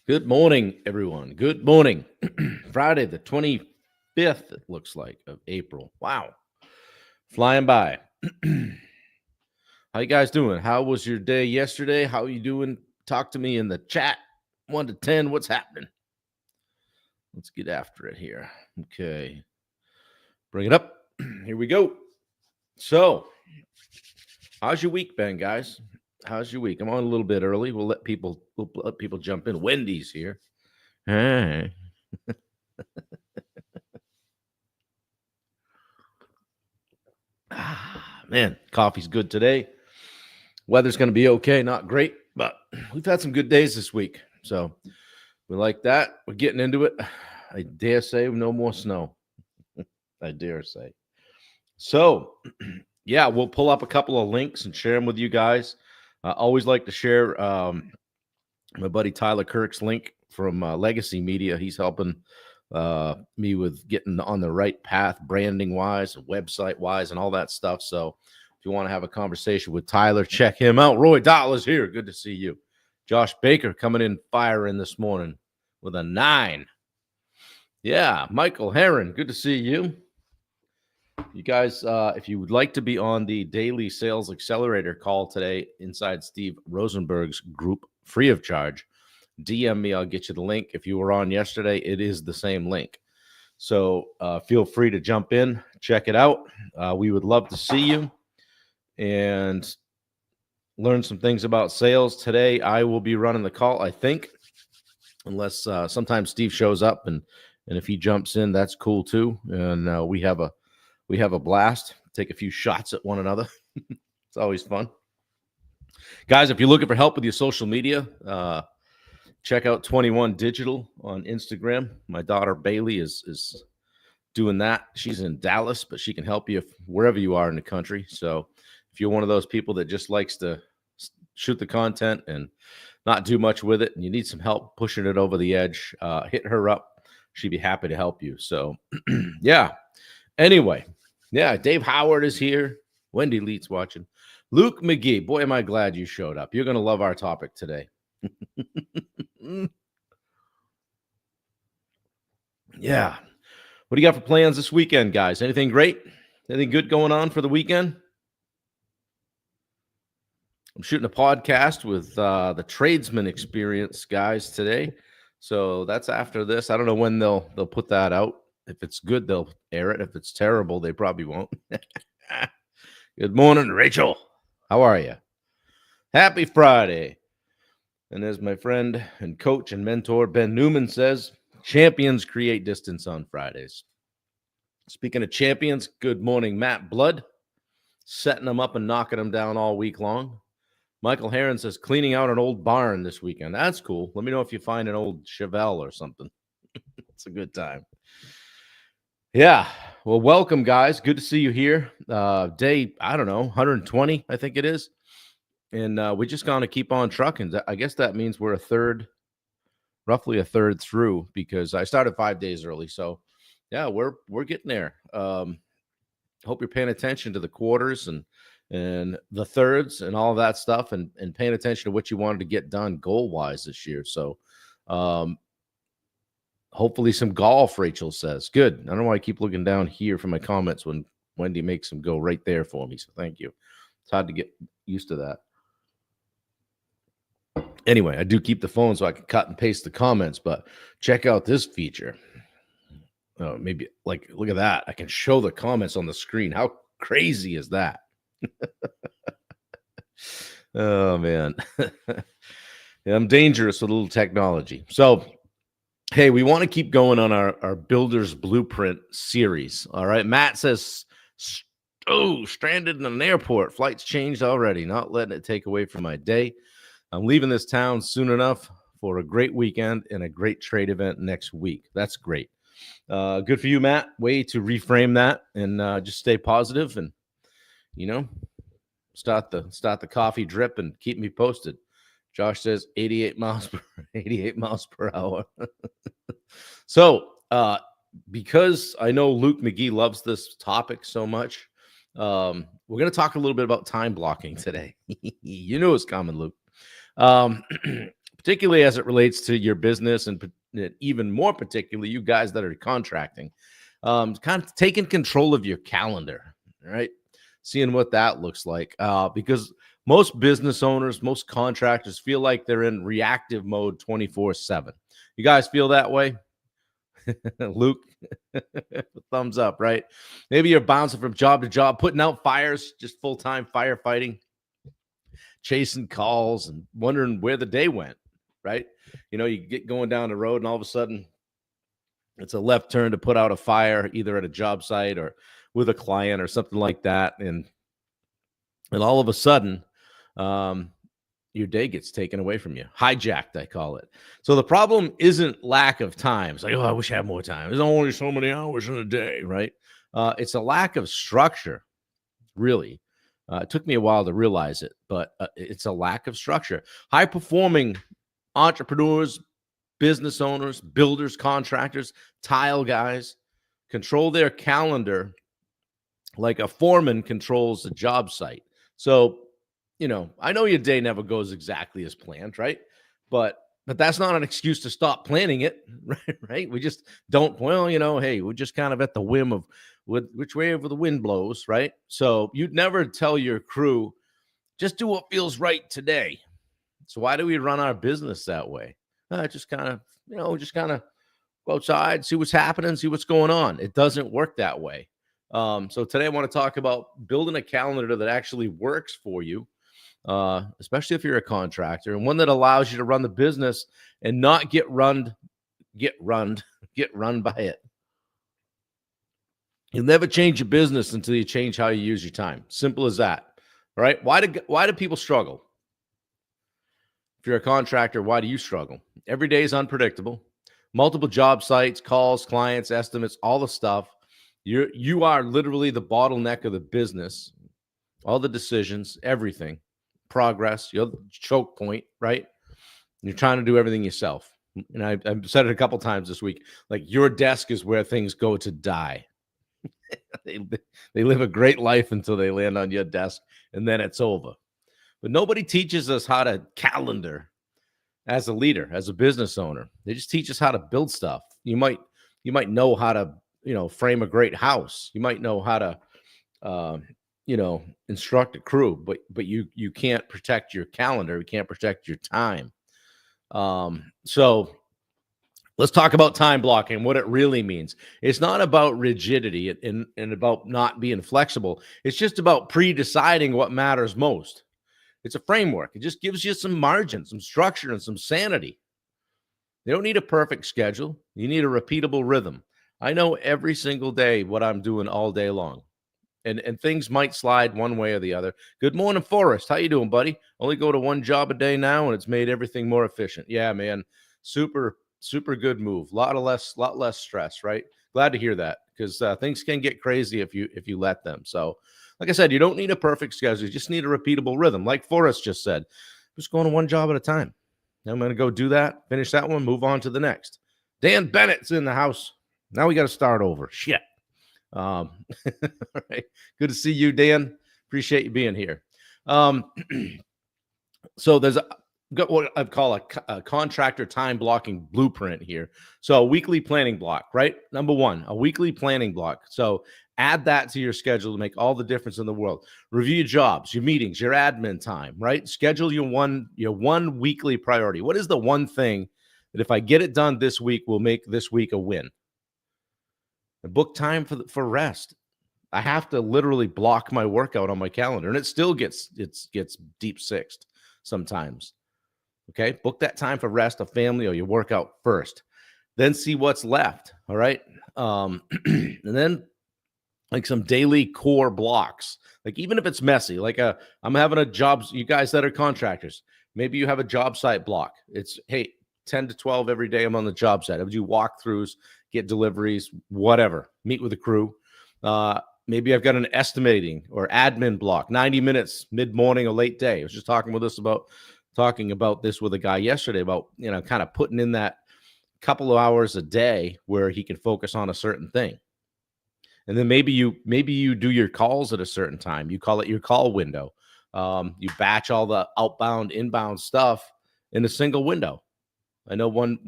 Good morning, everyone. Good morning. Friday, the 25th, it looks like, of April. Wow. Flying by. How you guys doing? How was your day yesterday? How you doing? Talk to me in the chat. 1 to 10. What's happening? Let's get after it here. Okay. Bring it up. Here we go. So, how's your week been, guys? How's your week? I'm on a little bit early. We'll let people jump in. Wendy's here. Hey. Man, coffee's good today. Weather's going to be okay, not great, but we've had some good days this week. So we like that. We're getting into it. I dare say no more snow. I dare say. So, yeah, we'll pull up a couple of links and share them with you guys. I always like to share my buddy Tyler Kirk's link from Legacy Media. He's helping me with getting on the right path, branding wise, website wise, and all that stuff. So if you want to have a conversation with Tyler, check him out. Roy Doll is here. Good to see you. Josh Baker coming in firing this morning with a 9. Yeah, Michael Heron. Good to see you. You guys, if you would like to be on the daily sales accelerator call today inside Steve Rosenberg's group, free of charge, DM me. I'll get you the link. If you were on yesterday, it is the same link. So feel free to jump in, check it out. We would love to see you and learn some things about sales. Today, I will be running the call, I think, unless sometimes Steve shows up, and if he jumps in, that's cool too. And we have a blast, take a few shots at one another. It's always fun. Guys, if you're looking for help with your social media, check out 21 Digital on Instagram. My daughter Bailey is doing that. She's in Dallas, but she can help you wherever you are in the country. So if you're one of those people that just likes to shoot the content and not do much with it, and you need some help pushing it over the edge, hit her up. She'd be happy to help you. So yeah. Anyway, yeah, Dave Howard is here. Wendy Leet's watching. Luke McGee. Boy, am I glad you showed up. You're going to love our topic today. Yeah. What do you got for plans this weekend, guys? Anything great? Anything good going on for the weekend? I'm shooting a podcast with the Tradesman Experience guys today. So that's after this. I don't know when they'll put that out. If it's good, they'll air it. If it's terrible, they probably won't. Good morning, Rachel. How are you? Happy Friday. And as my friend and coach and mentor Ben Newman says, champions create distance on Fridays. Speaking of champions, good morning, Matt Blood. Setting them up and knocking them down all week long. Michael Heron says, cleaning out an old barn this weekend. That's cool. Let me know if you find an old Chevelle or something. It's a good time. Yeah. Well, welcome, guys. Good to see you here. Day, I don't know, 120, I think it is. And we just going to keep on trucking. I guess that means we're roughly a third through, because I started 5 days early. So, yeah, we're getting there. Hope you're paying attention to the quarters and the thirds and all of that stuff, and paying attention to what you wanted to get done goal-wise this year. So, hopefully some golf, Rachel says. Good. I don't know why I keep looking down here for my comments when Wendy makes them go right there for me. So thank you. It's hard to get used to that. Anyway, I do keep the phone so I can cut and paste the comments, but check out this feature. Maybe like, look at that. I can show the comments on the screen. How crazy is that? Oh, man. Yeah, I'm dangerous with a little technology. So, hey, we want to keep going on our Builder's Blueprint series. All right. Matt says, stranded in an airport. Flights changed already. Not letting it take away from my day. I'm leaving this town soon enough for a great weekend and a great trade event next week. That's great. Good for you, Matt. Way to reframe that and just stay positive and, start the coffee drip and keep me posted. Josh says 88 miles per hour. So, because I know Luke McGee loves this topic so much, we're going to talk a little bit about time blocking today. You knew it was coming, Luke. particularly as it relates to your business and even more particularly you guys that are contracting. Kind of taking control of your calendar, right? Seeing what that looks like. Because most business owners, most contractors feel like they're in reactive mode 24/7. You guys feel that way? Luke, thumbs up, right? Maybe you're bouncing from job to job, putting out fires, just full-time firefighting, chasing calls and wondering where the day went, right? You get going down the road and all of a sudden it's a left turn to put out a fire either at a job site or with a client or something like that. And all of a sudden, your day gets taken away from you. Hijacked, I call it. So the problem isn't lack of time. It's like, oh, I wish I had more time. There's only so many hours in a day, right? It's a lack of structure, really. It took me a while to realize it, but it's a lack of structure. High-performing entrepreneurs, business owners, builders, contractors, tile guys control their calendar like a foreman controls a job site. So, I know your day never goes exactly as planned, right? But that's not an excuse to stop planning it, right? We just don't, hey, we're just kind of at the whim of which way ever the wind blows, right? So you'd never tell your crew, just do what feels right today. So why do we run our business that way? Just kind of, go outside, see what's happening, see what's going on. It doesn't work that way. So today I want to talk about building a calendar that actually works for you, especially if you're a contractor, and one that allows you to run the business and not get run by it. You'll never change your business until you change how you use your time. Simple as that. All right. Why do people struggle? If you're a contractor, why do you struggle? Every day is unpredictable. Multiple job sites, calls, clients, estimates, all the stuff. You are literally the bottleneck of the business. All the decisions, everything, progress, you're the choke point, right? You're trying to do everything yourself. And I've said it a couple times this week, like your desk is where things go to die. They live a great life until they land on your desk, and then it's over. But nobody teaches us how to calendar as a leader, as a business owner. They just teach us how to build stuff. You might know how to, frame a great house. You might know how to, instruct a crew, but you can't protect your calendar. You can't protect your time. So let's talk about time blocking, what it really means. It's not about rigidity and about not being flexible. It's just about pre-deciding what matters most. It's a framework. It just gives you some margin, some structure, and some sanity. You don't need a perfect schedule. You need a repeatable rhythm. I know every single day what I'm doing all day long. And things might slide one way or the other. Good morning, Forrest. How you doing, buddy? Only go to one job a day now, and it's made everything more efficient. Yeah, man. Super good move. Lot less stress, right? Glad to hear that, because things can get crazy if you let them. So, like I said, you don't need a perfect schedule. You just need a repeatable rhythm. Like Forrest just said, just going to one job at a time. Now I'm going to go do that, finish that one, move on to the next. Dan Bennett's in the house. Now we got to start over. Shit. All right. Good to see you, Dan. Appreciate you being here. So there's got what I call a contractor time blocking blueprint here. So a weekly planning block, right? Number one, a weekly planning block. So add that to your schedule to make all the difference in the world. Review your jobs, your meetings, your admin time, right? Schedule your one weekly priority. What is the one thing that if I get it done this week will make this week a win? And book time for rest. I have to literally block my workout on my calendar, and it still gets deep sixed sometimes. Okay, book that time for rest, a family, or your workout first. Then see what's left. All right, and then like some daily core blocks. Like even if it's messy, like I'm having a job. You guys that are contractors, maybe you have a job site block. It's 10 to 12 every day. I'm on the job site. I would do walkthroughs, get deliveries, whatever. Meet with the crew. Maybe I've got an estimating or admin block, 90 minutes, mid-morning or late day. I was just talking about this with a guy yesterday about, kind of putting in that couple of hours a day where he can focus on a certain thing. And then maybe you do your calls at a certain time. You call it your call window. You batch all the outbound, inbound stuff in a single window. I know one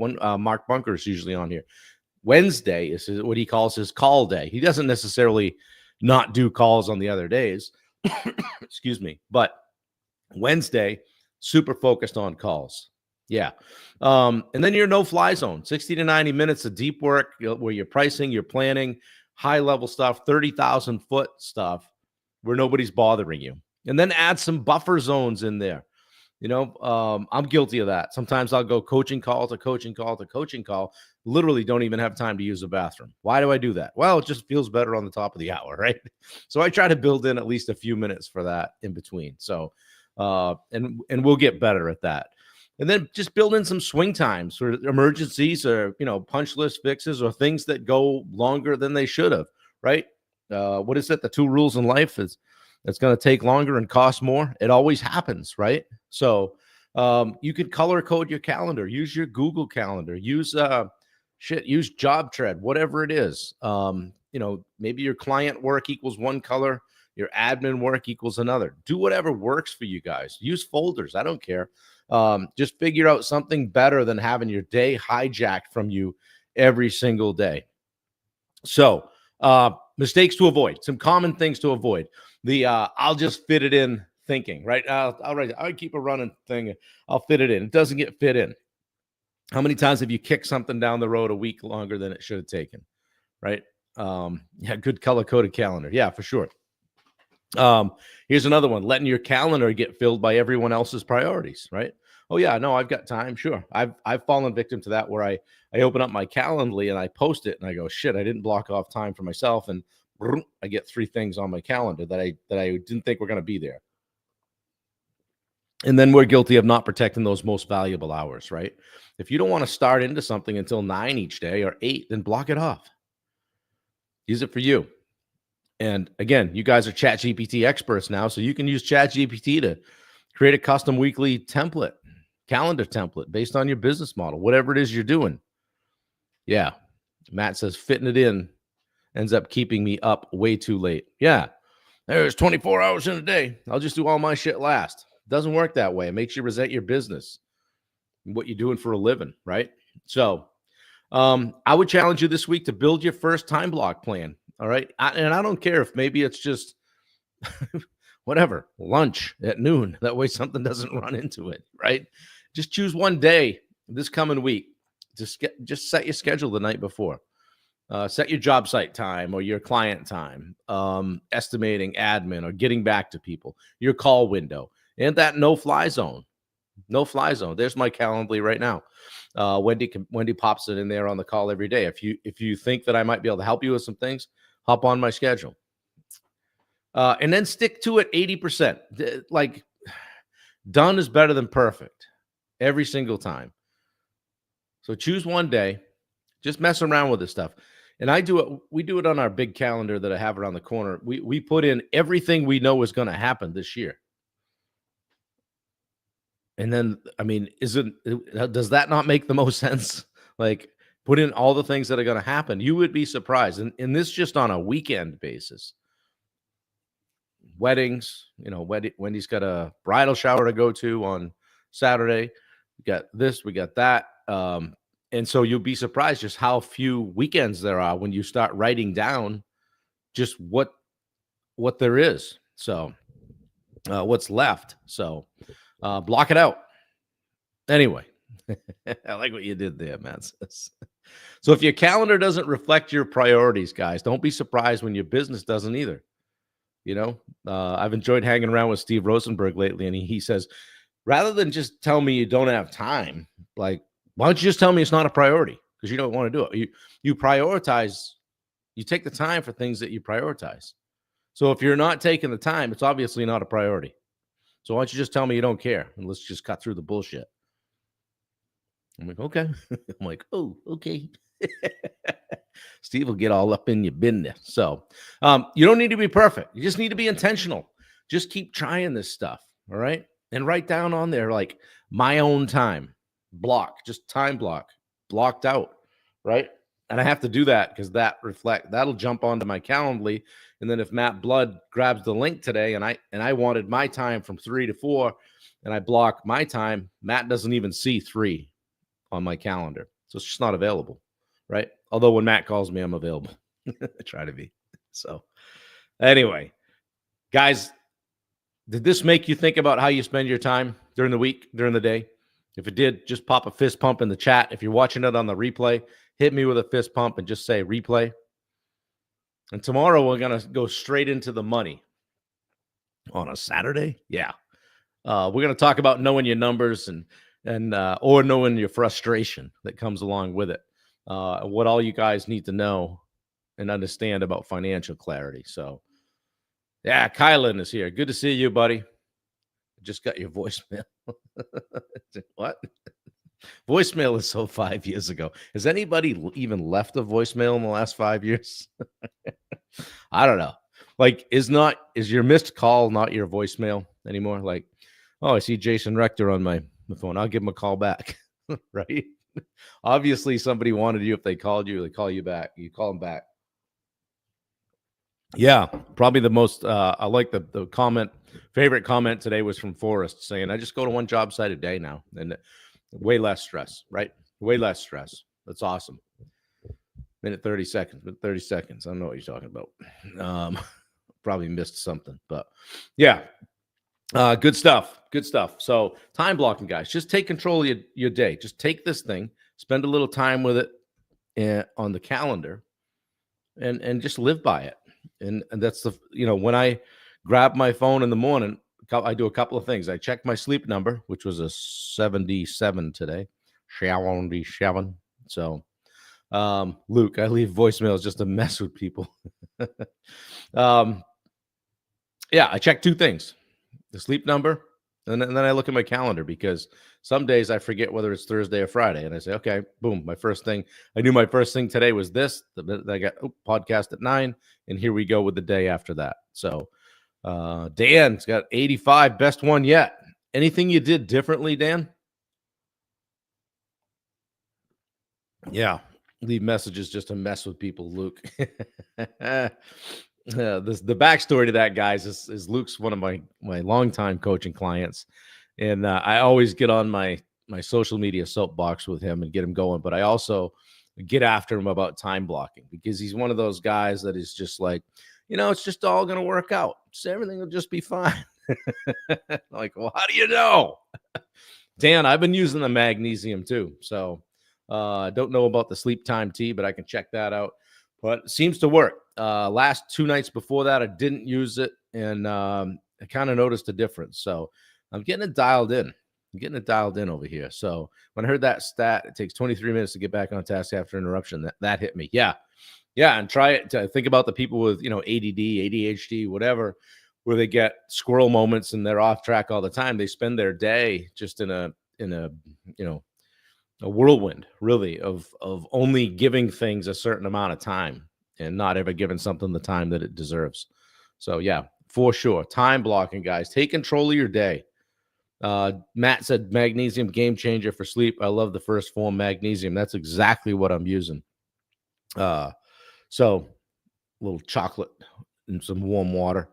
Mark Bunker is usually on here. Wednesday is what he calls his call day. He doesn't necessarily not do calls on the other days. Excuse me. But Wednesday, super focused on calls. Yeah. And then your no-fly zone, 60 to 90 minutes of deep work where you're pricing, you're planning, high-level stuff, 30,000-foot stuff where nobody's bothering you. And then add some buffer zones in there. I'm guilty of that. Sometimes I'll go coaching call to coaching call to coaching call. Literally don't even have time to use the bathroom. Why do I do that? Well, it just feels better on the top of the hour, right? So I try to build in at least a few minutes for that in between. So, and we'll get better at that. And then just build in some swing times for emergencies or, punch list fixes or things that go longer than they should have, right? What is it? The 2 rules in life is it's going to take longer and cost more. It always happens, right? So you could color code your calendar, use your Google Calendar, use JobTread, whatever it is. Maybe your client work equals one color, your admin work equals another. Do whatever works for you guys. Use folders. I don't care. Just figure out something better than having your day hijacked from you every single day. So mistakes to avoid, some common things to avoid. I'll just fit it in thinking, right? I'll keep a running thing. I'll fit it in. It doesn't get fit in. How many times have you kicked something down the road a week longer than it should have taken, right? Good color-coded calendar. Yeah, for sure. Here's another one, letting your calendar get filled by everyone else's priorities, right? Oh yeah, no, I've got time. Sure. I've fallen victim to that where I open up my Calendly and I post it and I go, shit, I didn't block off time for myself. And I get 3 things on my calendar that I didn't think were going to be there. And then we're guilty of not protecting those most valuable hours, right? If you don't want to start into something until 9 each day or 8, then block it off. Use it for you. And again, you guys are ChatGPT experts now, so you can use ChatGPT to create a custom weekly template, calendar template based on your business model, whatever it is you're doing. Yeah. Matt says fitting it in ends up keeping me up way too late. Yeah. There's 24 hours in a day. I'll just do all my shit last. It doesn't work that way. It makes you resent your business, what you're doing for a living, right? So I would challenge you this week to build your first time block plan. All right. And I don't care if maybe it's just whatever, lunch at noon. That way something doesn't run into it, right? Just choose one day this coming week. Just set your schedule the night before. Set your job site time or your client time, estimating admin or getting back to people, your call window, and that no-fly zone. No-fly zone. There's my Calendly right now. Wendy pops it in there on the call every day. If you think that I might be able to help you with some things, hop on my schedule. And then stick to it 80%. Like, done is better than perfect every single time. So choose one day. Just mess around with this stuff. And we do it on our big calendar that I have around the corner. We put in everything we know is going to happen this year. And then, I mean, does that not make the most sense? Like, put in all the things that are going to happen. You would be surprised. And this just on a weekend basis. Weddings, Wendy's got a bridal shower to go to on Saturday. We got this, we got that. And so you'll be surprised just how few weekends there are when you start writing down just what there is. So what's left. So block it out. Anyway, I like what you did there, Matt. So if your calendar doesn't reflect your priorities, guys, don't be surprised when your business doesn't either. I've enjoyed hanging around with Steve Rosenberg lately, and he says, rather than just tell me you don't have time, like, why don't you just tell me it's not a priority because you don't want to do it? You prioritize, you take the time for things that you prioritize. So if you're not taking the time, it's obviously not a priority. So why don't you just tell me you don't care and let's just cut through the bullshit? I'm like, okay. I'm like, oh, okay. Steve will get all up in your business. So you don't need to be perfect. You just need to be intentional. Just keep trying this stuff. All right. And write down on there, like, my own time block, just time blocked out. Right. And I have to do that because that'll jump onto my Calendly. And then if Matt Blood grabs the link today and I wanted my time from 3 to 4, and I block my time, Matt doesn't even see 3 on my calendar. So it's just not available, right? Although when Matt calls me, I'm available. I try to be. So anyway, guys, did this make you think about how you spend your time during the week, during the day? If it did, just pop a fist pump in the chat. If you're watching it on the replay, hit me with a fist pump and just say replay. And tomorrow we're going to go straight into the money. On a Saturday? Yeah. We're going to talk about knowing your numbers and or knowing your frustration that comes along with it. What all you guys need to know and understand about financial clarity. So, yeah, Kylan is here. Good to see you, buddy. Just got your voicemail. What? Voicemail is so 5 years ago. Has anybody even left a voicemail in the last 5 years? I don't know. Like, is your missed call not your voicemail anymore? Like, oh, I see Jason Rector on my phone. I'll give him a call back. Right? Obviously, somebody wanted you. If they called you, they call you back. You call them back. Yeah, probably the most I like the comment. Favorite comment today was from Forrest saying, I just go to one job site a day now, and way less stress, right? Way less stress. That's awesome. Minute 30 seconds. Minute 30 seconds. I don't know what you're talking about. Probably missed something, but yeah. Good stuff. Good stuff. So time blocking, guys. Just take control of your day. Just take this thing, spend a little time with it on the calendar, and just live by it. And that's when I grab my phone in the morning, I do a couple of things. I check my sleep number, which was a 77 today. 77. So, Luke, I leave voicemails just to mess with people. Yeah, I check 2 things: the sleep number, and then I look at my calendar, because some days I forget whether it's Thursday or Friday, and I say, okay, boom, my first thing today was this. I got podcast at 9, and here we go with the day after that. So Dan's got 85, best one yet. Anything you did differently, Dan? Yeah, leave messages just to mess with people, Luke. The backstory to that, guys, is Luke's one of my longtime coaching clients, and I always get on my social media soapbox with him and get him going. But I also get after him about time blocking, because he's one of those guys that is just like, it's just all going to work out. So everything will just be fine. Like, well, how do you know? Dan, I've been using the magnesium too. So I don't know about the sleep time tea, but I can check that out. But it seems to work. Last 2 nights before that, I didn't use it, and I kind of noticed a difference. So I'm getting it dialed in. Over here. So when I heard that stat, it takes 23 minutes to get back on task after interruption. That hit me. Yeah. And try it. To think about the people with, ADD, ADHD, whatever, where they get squirrel moments and they're off track all the time. They spend their day just in a whirlwind, really, of only giving things a certain amount of time and not ever giving something the time that it deserves. So yeah, for sure. Time blocking, guys. Take control of your day. Matt said magnesium game changer for sleep. I love the first form magnesium. That's exactly what I'm using. So a little chocolate and some warm water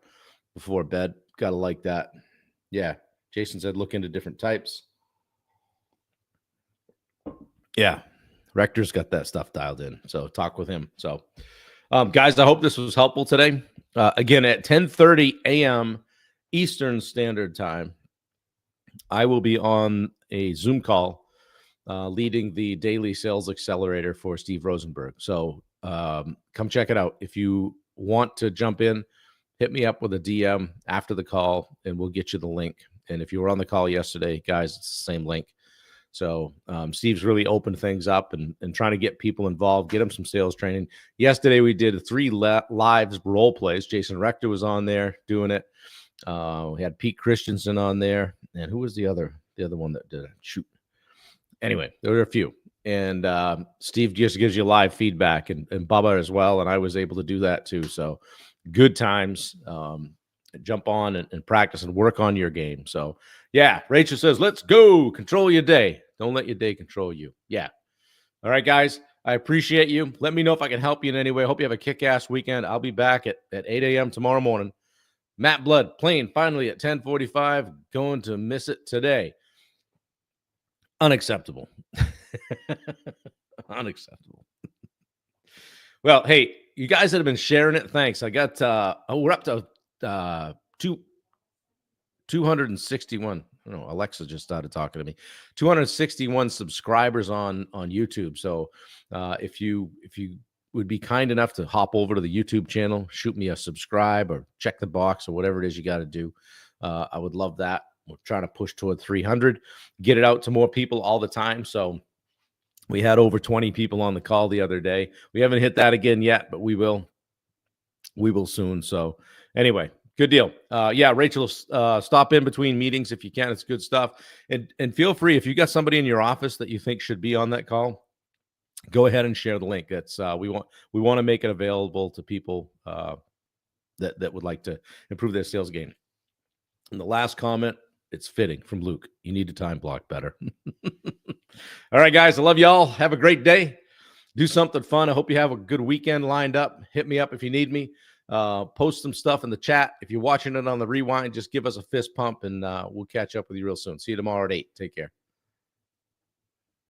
before bed. Gotta like that. Yeah. Jason said look into different types. Yeah. Rector's got that stuff dialed in. So talk with him. So guys, I hope this was helpful today. Again, at 10:30 a.m. Eastern Standard Time, I will be on a Zoom call leading the daily sales accelerator for Steve Rosenberg. So come check it out. If you want to jump in, hit me up with a DM after the call, and we'll get you the link. And if you were on the call yesterday, guys, it's the same link. So Steve's really opened things up and trying to get people involved, get them some sales training. Yesterday, we did 3 live role plays. Jason Rector was on there doing it. We had Pete Christensen on there. And who was the other one that did it? Shoot. Anyway, there were a few. And Steve just gives you live feedback, and Bubba as well. And I was able to do that too. So good times. Jump on and practice and work on your game. So yeah, Rachel says, let's go. Control your day. Don't let your day control you. Yeah. All right, guys. I appreciate you. Let me know if I can help you in any way. I hope you have a kick-ass weekend. I'll be back at 8 a.m. tomorrow morning. Matt Blood, plane finally at 10:45. Going to miss it today. Unacceptable. Unacceptable. Well, hey, you guys that have been sharing it, thanks. I got we're up to 261. I don't know, Alexa just started talking to me. 261 subscribers on YouTube. So if you would be kind enough to hop over to the YouTube channel, shoot me a subscribe or check the box or whatever it is you got to do. I would love that. We're trying to push toward 300, get it out to more people all the time. So we had over 20 people on the call the other day. We haven't hit that again yet, but we will. We will soon. So anyway, good deal. Yeah, Rachel, stop in between meetings if you can. It's good stuff. And feel free, if you got somebody in your office that you think should be on that call, go ahead and share the link. That's we want to make it available to people that would like to improve their sales game. And the last comment, it's fitting, from Luke. You need to time block better. All right, guys, I love y'all. Have a great day. Do something fun. I hope you have a good weekend lined up. Hit me up if you need me. Post some stuff in the chat. If you're watching it on the rewind, just give us a fist pump, and we'll catch up with you real soon. See you tomorrow at 8. Take care.